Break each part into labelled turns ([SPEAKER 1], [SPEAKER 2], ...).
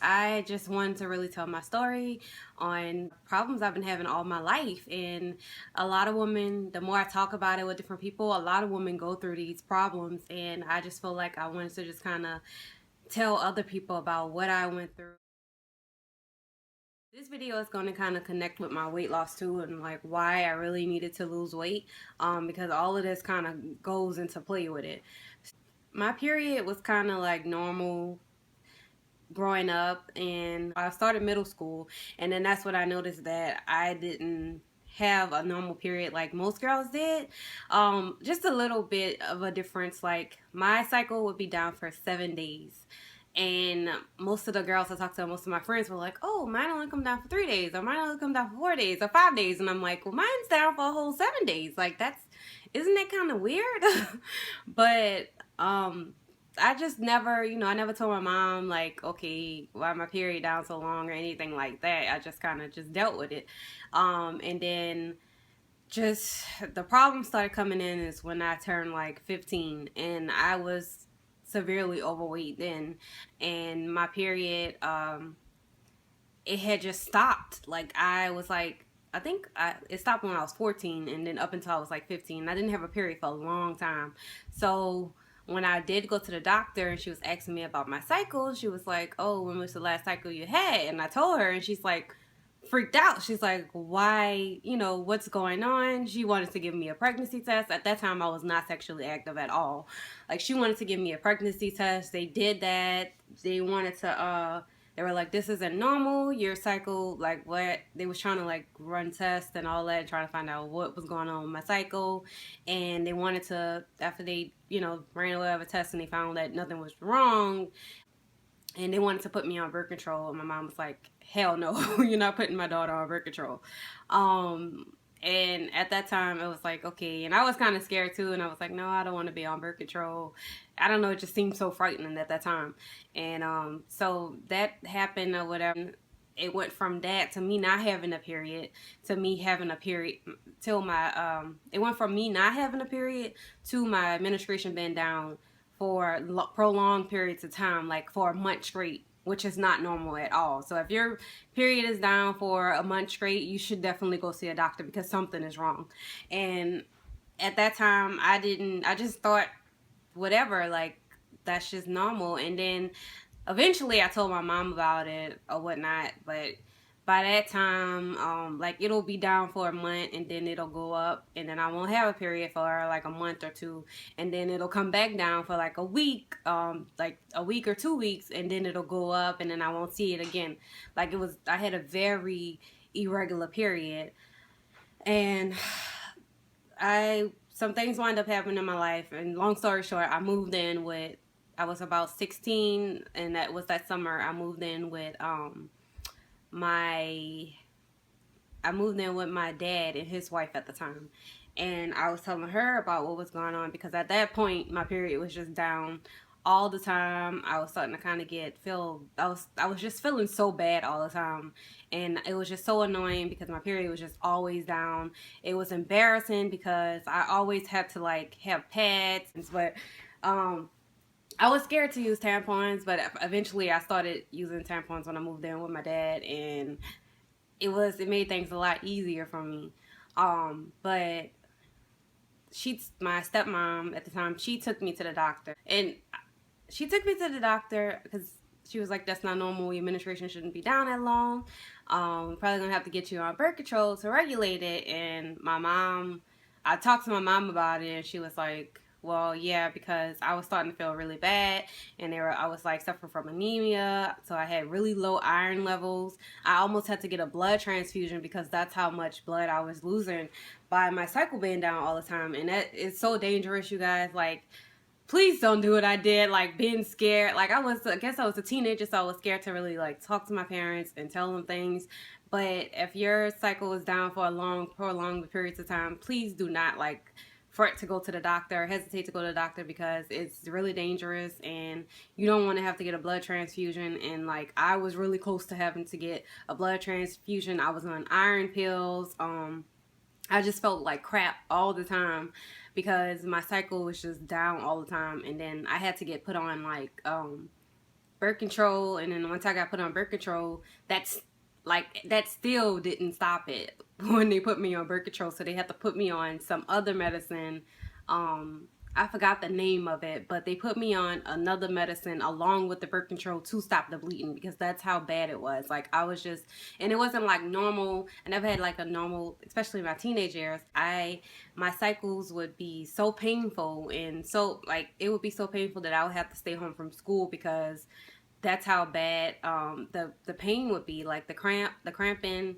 [SPEAKER 1] I just wanted to really tell my story on problems I've been having all my life. And a lot of women, the more I talk about it with different people, a lot of women go through these problems. And I just feel like I wanted to just kind of tell other people about what I went through. This video is going to kind of connect with my weight loss too, and like why I really needed to lose weight, because all of this kind of goes into play with it. My period was kind of like normal growing up, and I started middle school, and then that's when I noticed that I didn't have a normal period like most girls did. Just a little bit of a difference. Like my cycle would be down for 7 days. And most of the girls I talked to, most of my friends were like, "Oh, mine only come down for 3 days, or mine only come down for 4 days, or 5 days." And I'm like, "Well, mine's down for a whole 7 days. Like isn't that kind of weird?" But I just never, I never told my mom like, okay, why my period down so long or anything like that. I just kind of just dealt with it. And then just the problem started coming in is when I turned like 15, and I was severely overweight then, and my period, it had just stopped. Like I was like, it stopped when I was 14, and then up until I was like 15, I didn't have a period for a long time. So when I did go to the doctor and she was asking me about my cycle, she was like, "Oh, when was the last cycle you had?" And I told her, and she's like, freaked out. She's like, "Why, what's going on?" She wanted to give me a pregnancy test. At that time, I was not sexually active at all. Like, she wanted to give me a pregnancy test. They did that. They wanted to, they were like, "This isn't normal. Your cycle, like, what?" They was trying to, like, run tests and all that, trying to find out what was going on with my cycle. And they wanted to, after they, ran away of a test and they found that nothing was wrong, and they wanted to put me on birth control, and my mom was like, "Hell no, you're not putting my daughter on birth control." And at that time it was like, okay, and I was kind of scared too, and I was like, "No, I don't want to be on birth control." I don't know, it just seemed so frightening at that time. And so that happened or whatever. It went from that to me not having a period to me having a period, till my it went from me not having a period to my administration being down for prolonged periods of time, like for a month straight, which is not normal at all. So if your period is down for a month straight, you should definitely go see a doctor because something is wrong. And at that time, I just thought, whatever, like, that's just normal. And then eventually I told my mom about it or whatnot, but by that time, like, it'll be down for a month and then it'll go up, and then I won't have a period for like a month or two, and then it'll come back down for like a week, like a week or 2 weeks, and then it'll go up, and then I won't see it again. Like, I had a very irregular period. And some things wind up happening in my life, and long story short, I was about 16, and that was that summer I moved in with my I moved in with my dad and his wife at the time. And I was telling her about what was going on, because at that point my period was just down all the time. I was starting to kind of I was just feeling so bad all the time, and it was just so annoying because my period was just always down. It was embarrassing because I always had to like have pads, but um I was scared to use tampons, but eventually I started using tampons when I moved in with my dad, and it made things a lot easier for me. But my stepmom at the time, she took me to the doctor, and she took me to the doctor because she was like, "That's not normal. Your menstruation shouldn't be down that long. We're probably gonna have to get you on birth control to regulate it." And I talked to my mom about it, and she was like, "Well, yeah, because I was starting to feel really bad, and I was like suffering from anemia, so I had really low iron levels. I almost had to get a blood transfusion because that's how much blood I was losing by my cycle being down all the time, and that is so dangerous, you guys. Like, please don't do what I did, like being scared. Like, I guess I was a teenager, so I was scared to really like talk to my parents and tell them things. But if your cycle is down for a prolonged periods of time, please do not like fret to go to the doctor, hesitate to go to the doctor, because it's really dangerous and you don't want to have to get a blood transfusion. And like, I was really close to having to get a blood transfusion. I was on iron pills. I just felt like crap all the time because my cycle was just down all the time, and then I had to get put on like birth control, and then once I got put on birth control, that still didn't stop it when they put me on birth control. So they had to put me on some other medicine. I forgot the name of it, but they put me on another medicine along with the birth control to stop the bleeding, because that's how bad it was. Like, I was just, and it wasn't like normal. I never had like a normal, especially in my teenage years. My cycles would be so painful, and so like it would be so painful that I would have to stay home from school, because that's how bad the pain would be, like the cramping,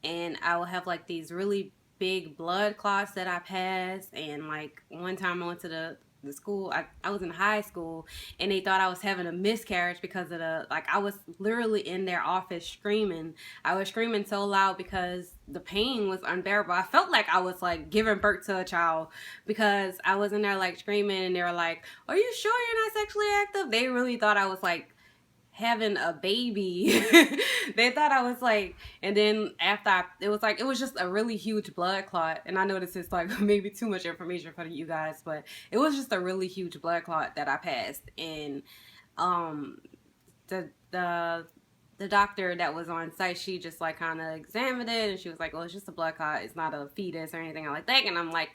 [SPEAKER 1] and I would have like these really big blood clots that I passed. And like one time I went to the school, I was in high school, and they thought I was having a miscarriage because of I was literally in their office screaming. I was screaming so loud because the pain was unbearable. I felt like I was like giving birth to a child, because I was in there like screaming, and they were like, "Are you sure you're not sexually active?" They really thought I was like having a baby. They thought I was like, and then after it was just a really huge blood clot. And I know this is like maybe too much information for you guys, but it was just a really huge blood clot that I passed. And um the the doctor that was on site, she just like kind of examined it, and she was like, "Oh, it's just a blood clot. It's not a fetus or anything like that." And I'm like,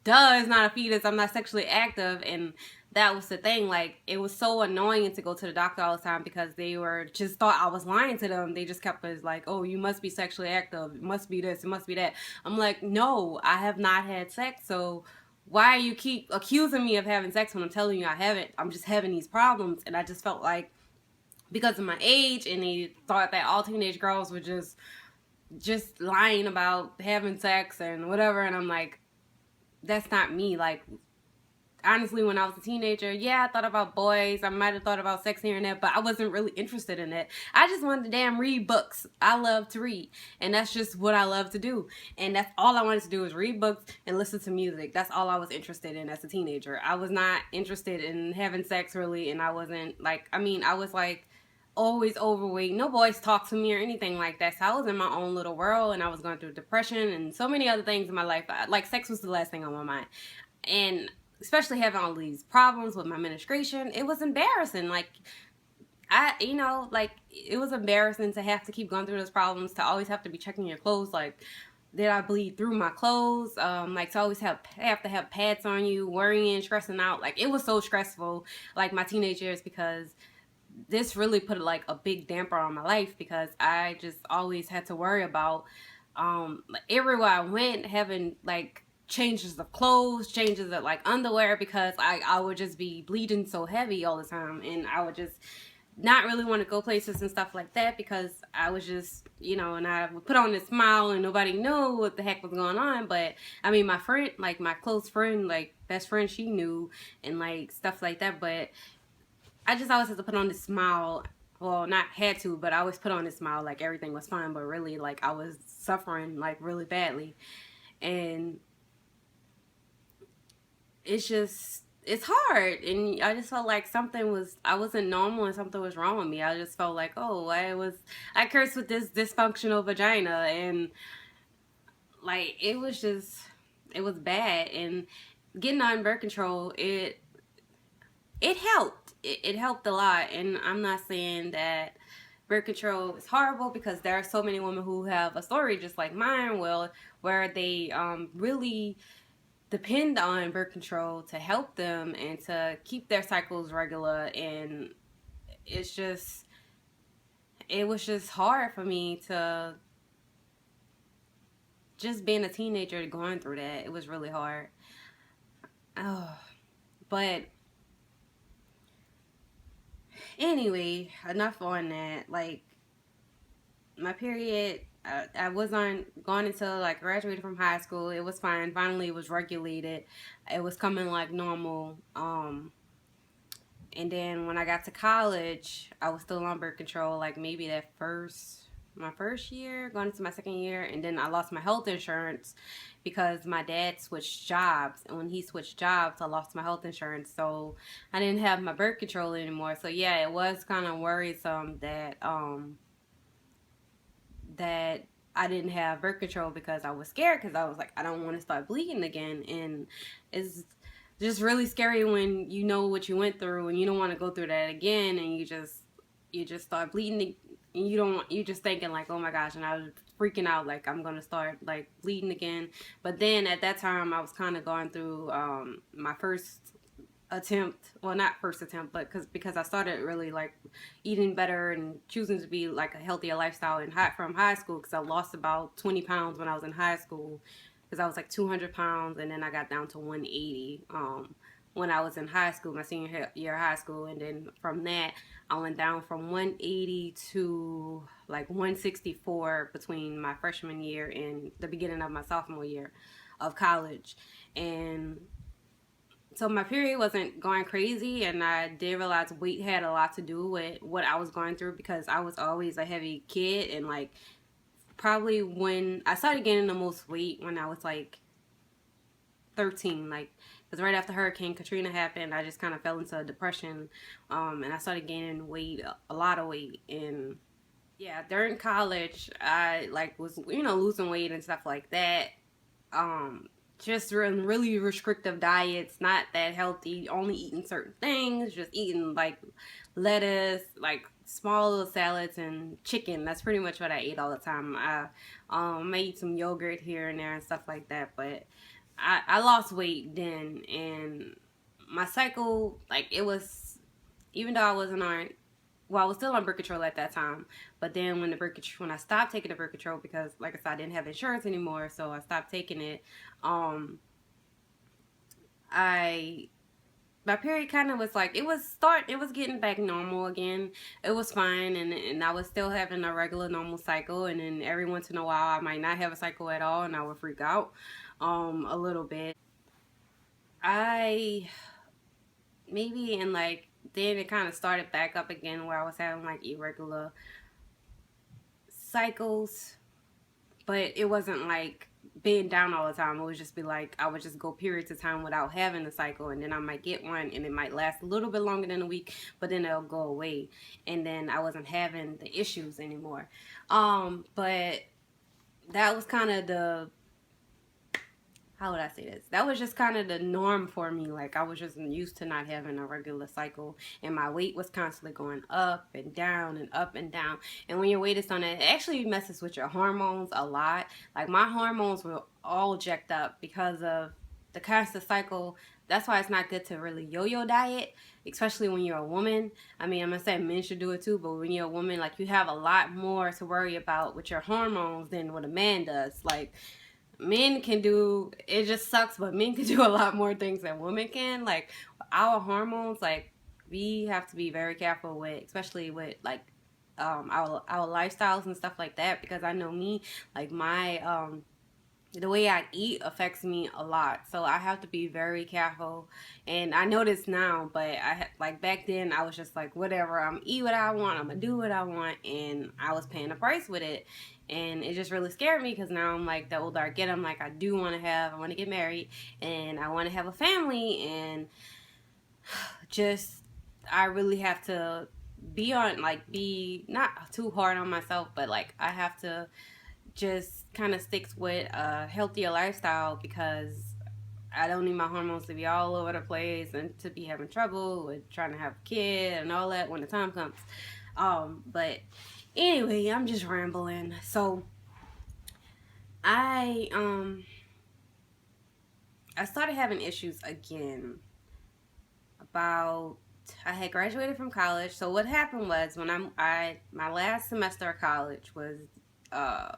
[SPEAKER 1] "Duh, it's not a fetus. I'm not sexually active." And that was the thing. Like, it was so annoying to go to the doctor all the time, because they were just thought I was lying to them. They just kept us like, "Oh, you must be sexually active. It must be this. It must be that." I'm like, "No, I have not had sex. So why you keep accusing me of having sex when I'm telling you I haven't? I'm just having these problems." And I just felt like, because of my age, and they thought that all teenage girls were just lying about having sex and whatever. And I'm like, that's not me. Like, honestly, when I was a teenager, yeah, I thought about boys. I might have thought about sex here and there, but I wasn't really interested in it. I just wanted to damn read books. I love to read, and that's just what I love to do. And that's all I wanted to do, was read books and listen to music. That's all I was interested in as a teenager. I was not interested in having sex, really, and I wasn't like, I was like always overweight. No boys talked to me or anything like that. So I was in my own little world, and I was going through depression and so many other things in my life. Like, sex was the last thing on my mind. And especially having all these problems with my menstruation, it was embarrassing. Like, like, it was embarrassing to have to keep going through those problems, to always have to be checking your clothes. Like, did I bleed through my clothes? Like, to always have to have pads on you, worrying, stressing out. Like, it was so stressful, like, my teenage years, because this really put like a big damper on my life, because I just always had to worry about everywhere I went, having like changes of clothes, changes of like underwear, because I would just be bleeding so heavy all the time, and I would just not really want to go places and stuff like that, because I was just, and I would put on this smile, and nobody knew what the heck was going on. But I mean, my friend, like my close friend, like best friend, she knew, and like stuff like that. But I just always had to put on this smile. Well, not had to, but I always put on this smile like everything was fine, but really, like, I was suffering like really badly. And it's hard, and I just felt like I wasn't normal, and something was wrong with me. I just felt like, oh, I cursed with this dysfunctional vagina, and like, it was bad. And getting on birth control, it helped. It helped a lot. And I'm not saying that birth control is horrible, because there are so many women who have a story just like mine, where they really depend on birth control to help them and to keep their cycles regular. And it was just hard for me to just being a teenager going through that. It was really hard. Oh, but anyway, enough on that. Like, my period, I was on going until like graduated from high school. It was fine. Finally, it was regulated. It was coming like normal. And then when I got to college, I was still on birth control. Like, maybe my first year, going into my second year, and then I lost my health insurance because my dad switched jobs, and when he switched jobs, I lost my health insurance, so I didn't have my birth control anymore. So yeah, it was kind of worrisome that I didn't have birth control, because I was scared, because I was like, I don't want to start bleeding again. And it's just really scary when you know what you went through and you don't want to go through that again, and you just you just start bleeding, and you just thinking like, oh my gosh, and I was freaking out like I'm gonna start like bleeding again. But then at that time I was kind of going through my first attempt, well, not first attempt, but because I started really like eating better and choosing to be like a healthier lifestyle in from high school, because I lost about 20 pounds when I was in high school, because I was like 200 pounds, and then I got down to 180 when I was in high school, my senior year of high school. And then from that I went down from 180 to like 164 between my freshman year and the beginning of my sophomore year of college. And so my period wasn't going crazy, and I did realize weight had a lot to do with what I was going through, because I was always a heavy kid. And like, probably when I started gaining the most weight when I was like 13, like, because right after Hurricane Katrina happened, I just kind of fell into a depression, and I started gaining weight, a lot of weight. And yeah, during college I like was, losing weight and stuff like that. um just really restrictive diets, not that healthy, only eating certain things, just eating like lettuce, like small little salads and chicken. That's pretty much what I ate all the time. I made some yogurt here and there and stuff like that. But I lost weight then, and my cycle, like, it was, even though I wasn't on, well, I was still on birth control at that time. But then when I stopped taking the birth control, because like I said, I didn't have insurance anymore, so I stopped taking it. Um, I My period kind of was like, it was getting back normal again. It was fine, and I was still having a regular normal cycle. And then every once in a while I might not have a cycle at all, and I would freak out a little bit. I maybe in like Then it kind of started back up again, where I was having like irregular cycles, but it wasn't like being down all the time. It would just be like I would just go periods of time without having a cycle, and then I might get one, and it might last a little bit longer than a week, but then it'll go away, and then I wasn't having the issues anymore. But that was kind of the, how would I say this? That was just kind of the norm for me. Like, I was just used to not having a regular cycle, and my weight was constantly going up and down and up and down. And when your weight is on it actually messes with your hormones a lot. Like, my hormones were all jacked up because of the constant cycle. That's why it's not good to really yo-yo diet, especially when you're a woman. I mean, I'm not saying men should do it too, but when you're a woman, like, you have a lot more to worry about with your hormones than what a man does. Like, men can do, it just sucks, but men can do a lot more things than women can. Like, our hormones, like, we have to be very careful with, especially with like our lifestyles and stuff like that, because I know me, like, my the way I eat affects me a lot. So I have to be very careful. And I know this now, but like, back then I was just like, whatever, I'm gonna eat what I want, I'm gonna do what I want, and I was paying the price with it. And it just really scared me, because now I'm like, the older I get, I'm like, I want to get married, and I want to have a family, and just, I really have to be not too hard on myself, but like, I have to just kind of sticks with a healthier lifestyle, because I don't need my hormones to be all over the place and to be having trouble with trying to have a kid and all that when the time comes. But anyway, I'm just rambling. So I I started having issues again about, I had graduated from college. So what happened was, when my last semester of college was uh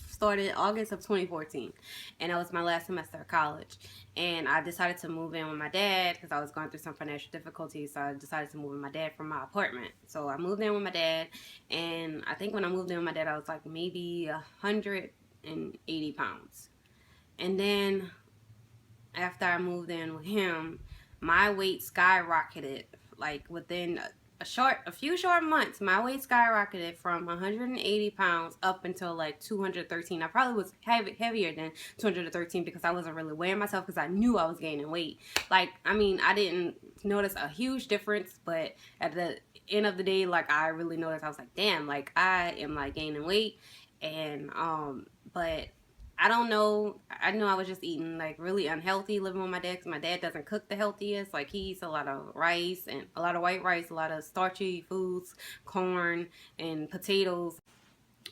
[SPEAKER 1] started August of 2014, and that was my last semester of college. And I decided to move in with my dad, because I was going through some financial difficulties. So I decided to move with my dad from my apartment. So I moved in with my dad, and I think when I moved in with my dad, I was like maybe 180 pounds. And then after I moved in with him, my weight skyrocketed. Like, within a few short months, my weight skyrocketed from 180 pounds up until like 213. I probably was heavier than 213, because I wasn't really weighing myself, because I knew I was gaining weight. Like, I mean, I didn't notice a huge difference, but at the end of the day, like, I really noticed. I was like, damn, like, I am like gaining weight. And but I don't know. I know I was just eating like really unhealthy, living with my dad, 'cause my dad doesn't cook the healthiest. Like he eats a lot of rice and a lot of white rice, a lot of starchy foods, corn and potatoes.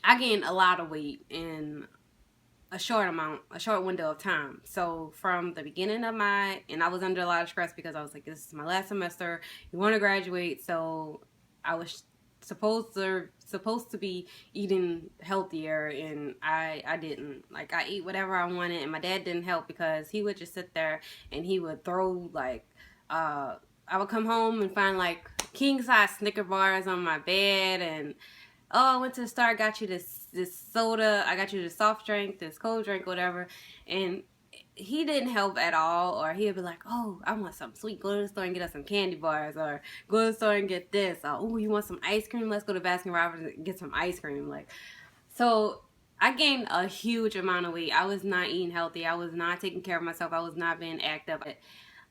[SPEAKER 1] I gained a lot of weight in a short window of time. So from the beginning of and I was under a lot of stress because I was like, this is my last semester. You want to graduate, so I was supposed to be eating healthier, and I didn't. Like I ate whatever I wanted, and my dad didn't help because he would just sit there and he would throw like I would come home and find like king size Snicker bars on my bed, and oh, I went to the store, I got you this soda, I got you this soft drink, this cold drink, whatever. And he didn't help at all. Or he'd be like, oh, I want something sweet, go to the store and get us some candy bars, or go to the store and get this, or oh, you want some ice cream, let's go to Baskin Robbins and get some ice cream. Like, so I gained a huge amount of weight. I was not eating healthy, I was not taking care of myself, I was not being active.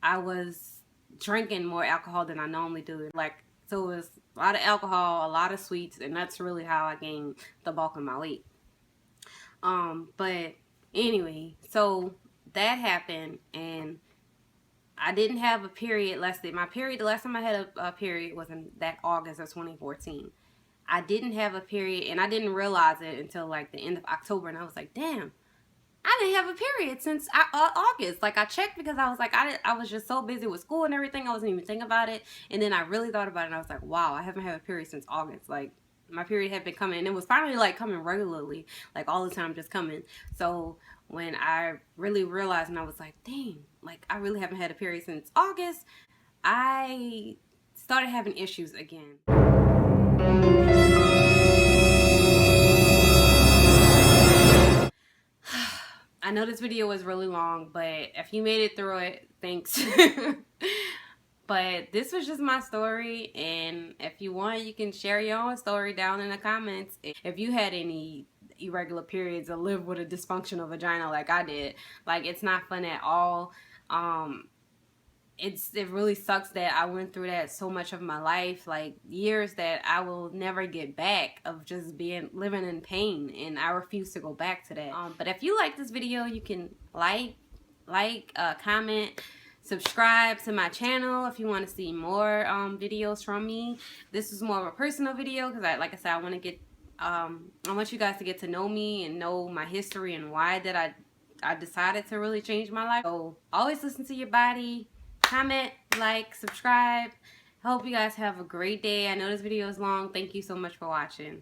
[SPEAKER 1] I was drinking more alcohol than I normally do. Like, so it was a lot of alcohol, a lot of sweets, and that's really how I gained the bulk of my weight. But anyway, so that happened, and I didn't have a period the last time I had a period was in that August of 2014. I didn't have a period, and I didn't realize it until like the end of October, and I was like, damn, I didn't have a period since August. Like I checked because I was like, I was just so busy with school and everything. I wasn't even thinking about it. And then I really thought about it, and I was like, wow, I haven't had a period since August. Like my period had been coming, and it was finally like coming regularly, like all the time, just coming. So when I really realized, and I was like, dang, like I really haven't had a period since August, I started having issues again. I know this video was really long, but if you made it through it, thanks. But this was just my story, and if you want, you can share your own story down in the comments. If you had any irregular periods or live with a dysfunctional vagina like I did, like it's not fun at all. It really sucks that I went through that so much of my life, like years that I will never get back of just living in pain, and I refuse to go back to that. But if you like this video, you can comment, subscribe to my channel if you want to see more videos from me. This is more of a personal video because like I said, I want to get I want you guys to get to know me and know my history and why that I decided to really change my life. So always listen to your body. Comment, like, subscribe. I hope you guys have a great day. I know this video is long. Thank you so much for watching.